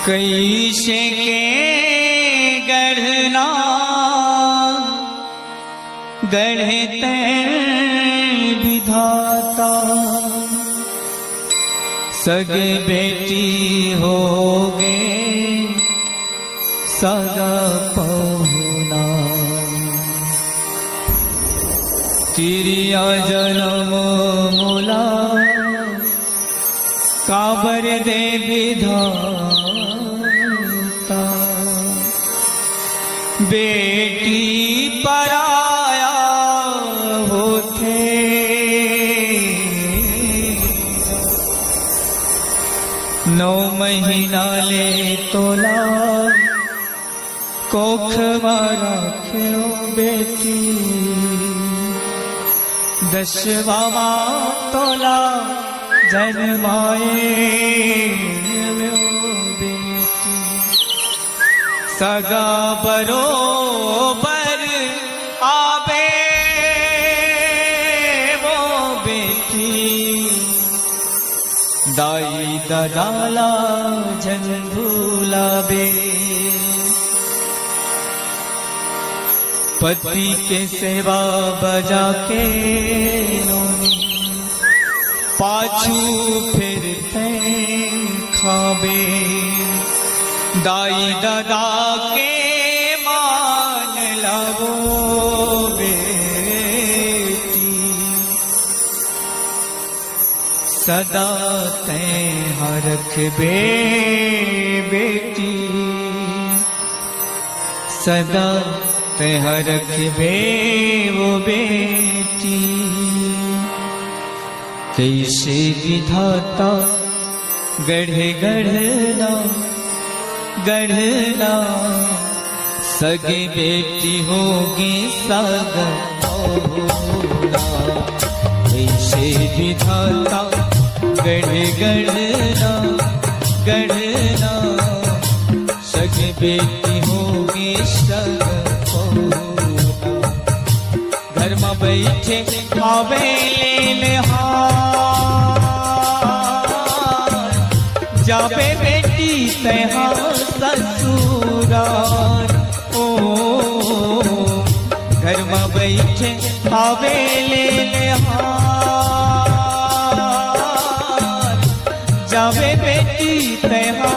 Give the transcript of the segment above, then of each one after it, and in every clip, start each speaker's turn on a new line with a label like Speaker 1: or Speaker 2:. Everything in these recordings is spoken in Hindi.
Speaker 1: कैसे के गढ़ना गढ़ते विधाता, सग बेटी होगे सगा पहुना। तिरिया जन्म मोला काबर दे विधाता, बेटी पराया होते। नौ महीना ले तोला कोख मारा क्यों बेटी, दसवां तोला जन्माए बेटी। सगा बरोबर आवे वो बेटी, दाई दादाला जन भूलावे। पति के सेवा बजा के पाछू फिरते खावे, दाई दादा के मान लावो बेटी। सदा तैं रखबे बेटी, सदा तैं रखबे वो बेटी। कैसे विधाता गढ़े गढ़ना गढ़ना, सगे बेटी होगी सगा पहुना। कैसे विधाता गढ़े गढ़ना गढ़ना, सगे बेटी होगी सगा पहुना। घर में बैठे खावे ले हार, जाबे बेटी तैहा ससुराल। ओ घर में बैठे खावे ले हार, जाबे बेटी तैहा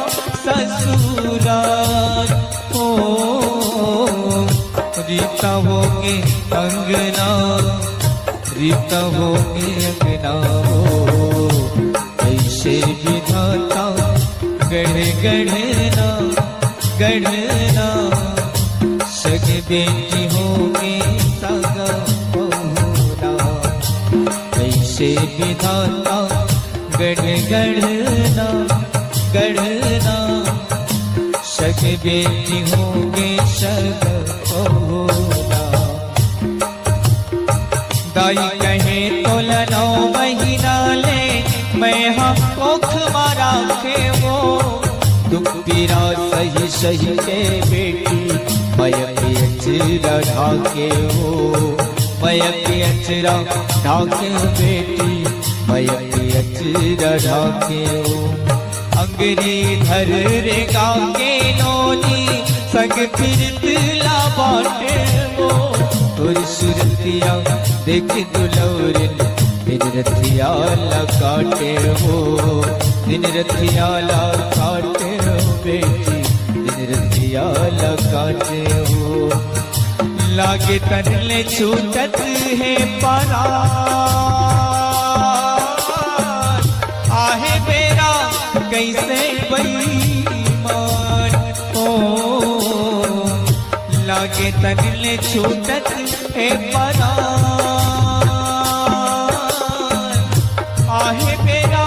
Speaker 1: ससुराल। ओ रीता होगे अंगना, रीता होगे अंगना हो। ऐसे विधाता गढ़े गढ़ना गढ़ना, सग बेटी होगी सगा पहुना। ऐसे विधाता गढ़े गढ़ना गढ़ना, सग बेटी होगी सगा पहुना। दाई कहे तो 9 महीना ले मैं हम कोख मारा के वो, दुख पीरा सही सही के बेटी मयक अचरा ढाके हो। मयक अचरा ढाके बेटी मयक अचरा ढाके हो। अंगरी धर रे गाके नोनी, सग फिरत ला बाटे वो। तुर सुरतिया देख दुलौरन, दिन रथिया काटे हो। दिन रथिया काटे हो बेटी, दिन रथिया काटे हो। लागे तनले छूटत है परा, आहे बेरा कैसे बेईमान। ओ लागे तनले छूटत है परा, आहे बेरा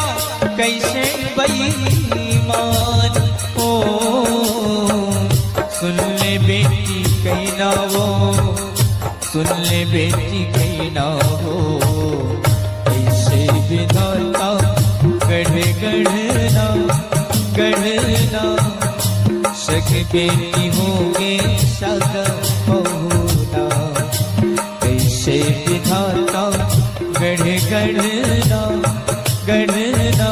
Speaker 1: कैसे बेईमान। ओ सुन ले बेटी कहना वो, सुन ले बेटी कहना हो। ऐसे विधाता गढ़े गढ़ना गढ़ना, सग बेटी होगे सगा पहुना। ऐसे विधाता गढ़े गढ़ना गढ़ना,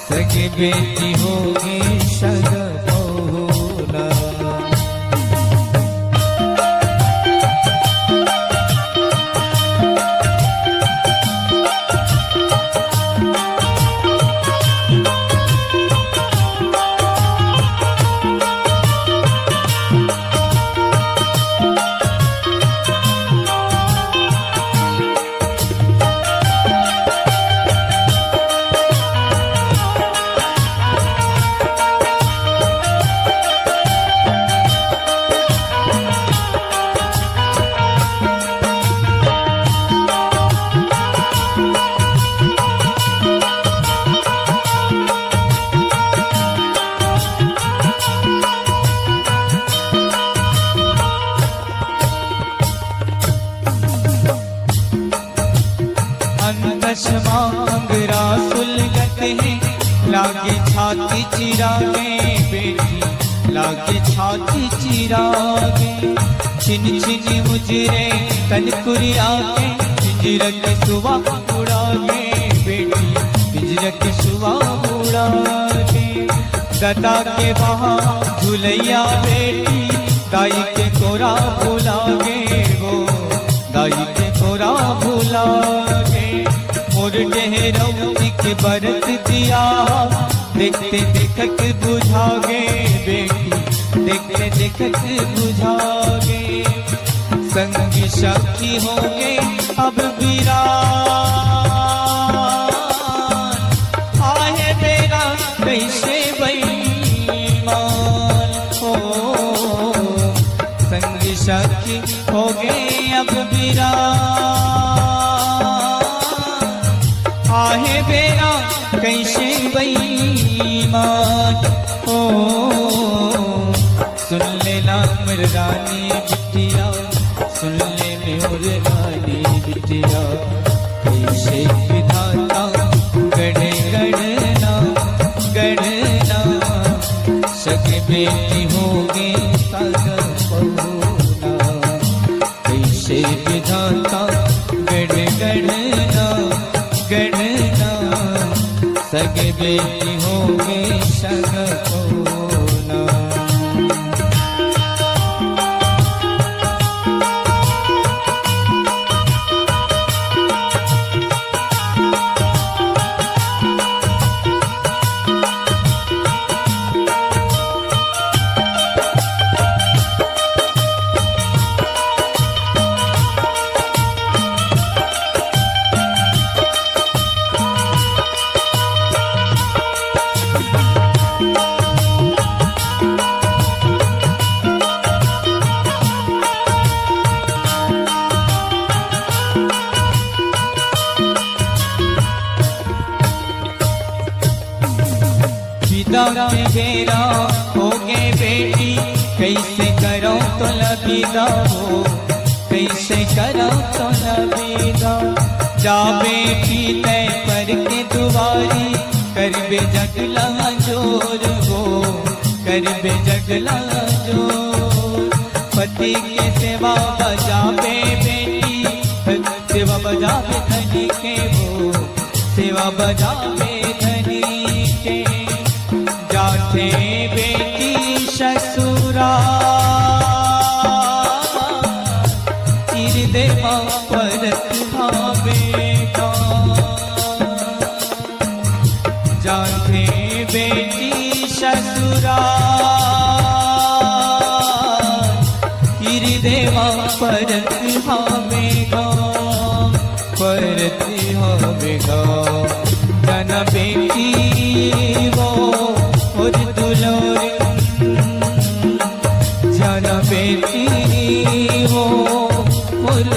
Speaker 1: सग सगे बेटी होगी सग बहुला। अंगरा सुलगत है लागे छाती चिरागे बेटी, लागे छाती चिरागे। छिन छिन मुजरे तन कुरियागे, पिंजरक सुवा उड़ागे बेटी, पिंजरक सुवा उड़ागे। दादा के वहाँ झुलैया बेटी, दाई के कोरा भुलागे वो, दाई के कोरा भुलागे। मोर डेहरौती के बरत दिया, देखते देखत बुझागे बेटी, देखते देखत बुझागे। संगी साथी होंगे अब वीरान, आहे मेरा कैसे बेईमान हो। संगी साथी होंगे अब वीरान, आहे बेरा कैसे बेईमान हो। सुन लेना मर्दानी बिटिया, सुन ले मेरे रानी बिटिया। कैसे विधाता गढ़े गढ़ना गढ़ना, सगे बेटी होगी सग बहुला। कैसे विधाता गढ़े गढ़ना गढ़ना, सगे बेटी होगे सग बहुला। विदा में बेरा होगे बेटी, कैसे करो तो लबीदा हो, कैसे करो तो लबीदा। जा बेटी तय पर के दुआरी, कर बे जगला जोर हो, कर बे जगला जोर। पति के सेवा बजावे बेटी, सेवा बजावे धनी के वो, सेवा बजावे धनी के। जाते बेटी ससुरा, चिर देवा परत भावेगा। जाते बेटी ससुरा, चिर देवा परत भावेगा, परत भावेगा। जना बेटी वो और दुलोर, जाना बेटी वो और